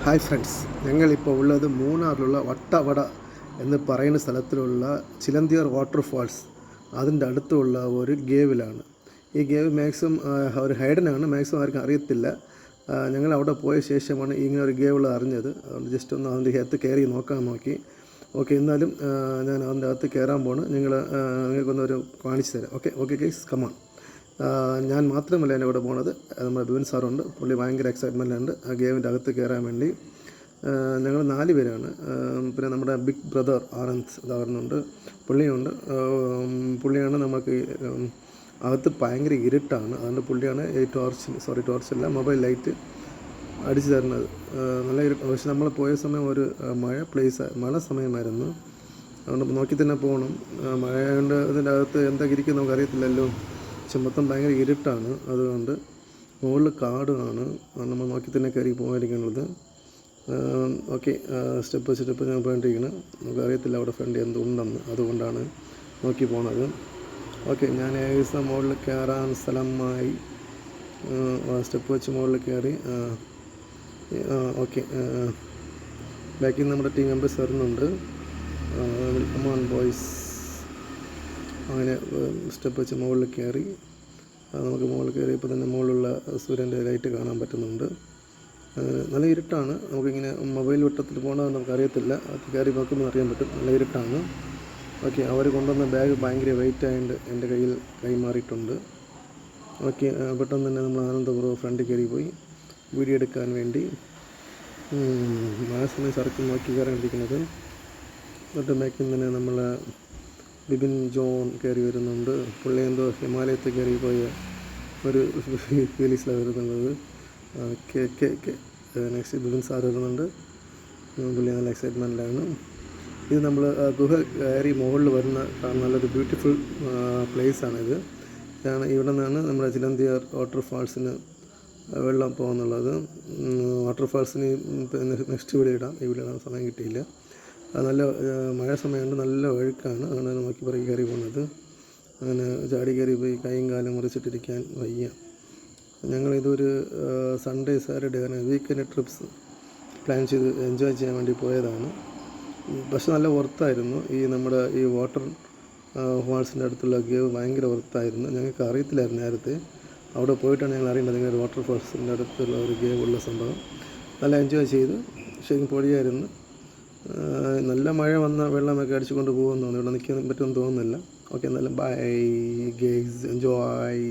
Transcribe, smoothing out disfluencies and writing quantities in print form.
Hi friends, ഞങ്ങളിപ്പോൾ ഉള്ളത് മൂന്നാറിലുള്ള വട്ടവട എന്ന് പറയുന്ന സ്ഥലത്തിലുള്ള ചിലന്തിയാർ വാട്ടർഫാൾസ് അതിൻ്റെ അടുത്തുള്ള ഒരു ഗേവിലാണ്. ഈ ഗേവ് മാക്സിമം ഒരു ഹൈഡനാണ്, മാക്സിമം ആർക്കും അറിയത്തില്ല. ഞങ്ങൾ അവിടെ പോയ ശേഷമാണ് ഇങ്ങനെ ഒരു ഗേവുള്ള അറിഞ്ഞത്. അതുകൊണ്ട് ജസ്റ്റ് ഒന്ന് അതിൻ്റെ അകത്ത് കയറി നോക്കാൻ നോക്കി. ഓക്കെ, എന്നാലും ഞാൻ അതിൻ്റെ അകത്ത് കയറാൻ പോണ്. നിങ്ങൾക്കൊന്നൊരു കാണിച്ചു തരാം. Okay guys, come on. ഞാൻ മാത്രമല്ല എൻ്റെ കൂടെ പോണത്, നമ്മുടെ ബിപിൻ സാറുണ്ട്. പുള്ളി ഭയങ്കര എക്സൈറ്റ്മെൻറ്റുണ്ട് ആ ഗെയിമിൻ്റെ അകത്ത് കയറാൻ വേണ്ടി. ഞങ്ങൾ 4 പേരാണ്. പിന്നെ നമ്മുടെ ബിഗ് ബ്രദർ ആനന്ദ് വരുന്നുണ്ട്, പുള്ളിയുണ്ട്. പുള്ളിയാണ് നമുക്ക് അകത്ത് ഭയങ്കര ഇരുട്ടാണ്, അതുകൊണ്ട് പുള്ളിയാണ് ഈ ടോർച്ചല്ല, മൊബൈൽ ലൈറ്റ് അടിച്ചു തരുന്നത്. നല്ല ഇരുട്ട്. പക്ഷെ നമ്മൾ പോയ സമയം ഒരു മഴ സമയമായിരുന്നു, അതുകൊണ്ട് നോക്കി തന്നെ പോകണം. മഴ കൊണ്ട് ഇതിൻ്റെ അകത്ത് എന്തൊക്കെ ഇരിക്കും നമുക്കറിയത്തില്ലല്ലോ. പക്ഷെ മൊത്തം ഭയങ്കര ഇരുട്ടാണ്, അതുകൊണ്ട് മുകളിൽ കാടാണ്, നമ്മൾ നോക്കി തന്നെ കയറി പോകാതിരിക്കുന്നത്. ഓക്കെ, സ്റ്റെപ്പ് ഞാൻ പോയിട്ടിരിക്കുന്നത്. നമുക്കറിയത്തില്ല അവിടെ ഫ്രണ്ട് എന്തുണ്ടെന്ന്, അതുകൊണ്ടാണ് നോക്കി പോണത്. ഓക്കെ, ഞാൻ ഏകദേശം മുകളിൽ കയറാൻ സ്ഥലമായി. സ്റ്റെപ്പ് വെച്ച് മുകളിൽ കയറി. ഓക്കെ, ബാക്കിൽ നിന്ന് നമ്മുടെ ടീം മെമ്പേഴ്സ് വരുന്നുണ്ട്. Welcome on boys. അങ്ങനെ സ്റ്റെപ്പ് വെച്ച് മുകളിൽ കയറി. നമുക്ക് മുകളിൽ കയറിയപ്പോൾ തന്നെ മുകളിലുള്ള സൂര്യൻ്റെ ലൈറ്റ് കാണാൻ പറ്റുന്നുണ്ട്. നല്ല ഇരുട്ടാണ്, നമുക്കിങ്ങനെ മൊബൈൽ വട്ടത്തിൽ പോകണമെന്ന് നമുക്കറിയത്തില്ല. അത് കയറി നോക്കുമ്പോൾ അറിയാൻ പറ്റും, നല്ല ഇരുട്ടാണ്. ഓക്കെ, അവർ കൊണ്ടുവന്ന ബാഗ് ഭയങ്കര വെയിറ്റ് ആയതുകൊണ്ട് എൻ്റെ കയ്യിൽ കൈമാറിയിട്ടുണ്ട്. ഓക്കെ, പെട്ടെന്ന് തന്നെ നമ്മൾ ആനന്ദപൂർവ്വം ഫ്രണ്ടിൽ കയറി പോയി വീഡിയോ എടുക്കാൻ വേണ്ടി. മഴ സമയം ശർക്കും നോക്കി കയറിയിരിക്കുന്നത്. എന്നിട്ട് ബാക്കിൽ തന്നെ നമ്മൾ ബിപിൻ ജോൺ കയറി വരുന്നുണ്ട്. പുള്ളി എന്തോ ഹിമാലയത്തിൽ കയറി പോയ ഒരു ഫീലിങ്സിലാണ് വരുന്നുള്ളത്. നെക്സ്റ്റ് ബിപിൻ സാർ വരുന്നുണ്ട്. പുള്ളി നല്ല എക്സൈറ്റ്മെൻറ്റിലാണ്. ഇത് നമ്മൾ ഗുഹ കയറി മുകളിൽ വരുന്ന നല്ലൊരു ബ്യൂട്ടിഫുൾ പ്ലേസാണിത്. ഇവിടെ നിന്നാണ് നമ്മുടെ ചിലന്തിയാർ വാട്ടർഫാൾസിന് വെള്ളം പോകുന്നുള്ളത്. വാട്ടർഫാൾസിന് നെക്സ്റ്റ് വീഡിയോ ഇടാം, ഈ വീഡിയോ ഇടാൻ സമയം കിട്ടിയില്ല. നല്ല മഴ സമയമുണ്ട്, നല്ല ഒഴുക്കാണ്, അങ്ങനെ നോക്കി പറയും കയറി പോകുന്നത്. അങ്ങനെ ചാടി കയറി പോയി കൈയും കാലും മുറിച്ചിട്ടിരിക്കാൻ വയ്യ. ഞങ്ങളിതൊരു സൺഡേ സാറ്റർഡേ അങ്ങനെ വീക്കെൻഡ് ട്രിപ്സ് പ്ലാൻ ചെയ്ത് എൻജോയ് ചെയ്യാൻ വേണ്ടി പോയതാണ്. പക്ഷെ നല്ല വർത്തായിരുന്നു. നമ്മുടെ ഈ വാട്ടർ ഫാൾസിൻ്റെ അടുത്തുള്ള ഗേവ് ഭയങ്കര വർത്തായിരുന്നു. ഞങ്ങൾക്ക് അറിയത്തില്ലായിരുന്നു നേരത്തെ. അവിടെ പോയിട്ടാണ് ഞങ്ങൾ അറിയേണ്ടത് ഇങ്ങനെ ഒരു വാട്ടർ ഫാൾസിൻ്റെ അടുത്തുള്ള ഒരു ഗേവ് ഉള്ള സംഭവം. നല്ല എൻജോയ് ചെയ്തു. ശരിക്കും പൊടിയായിരുന്നു. നല്ല മഴ വന്ന വെള്ളമൊക്കെ അടിച്ചു കൊണ്ട് പോകുമെന്ന് തോന്നുന്നു. ഇവിടെ നിൽക്കാൻ പറ്റുമെന്ന് തോന്നുന്നില്ല. ഓക്കെ, എന്നാലും ബൈ ഗേസ്, എൻജോയ്.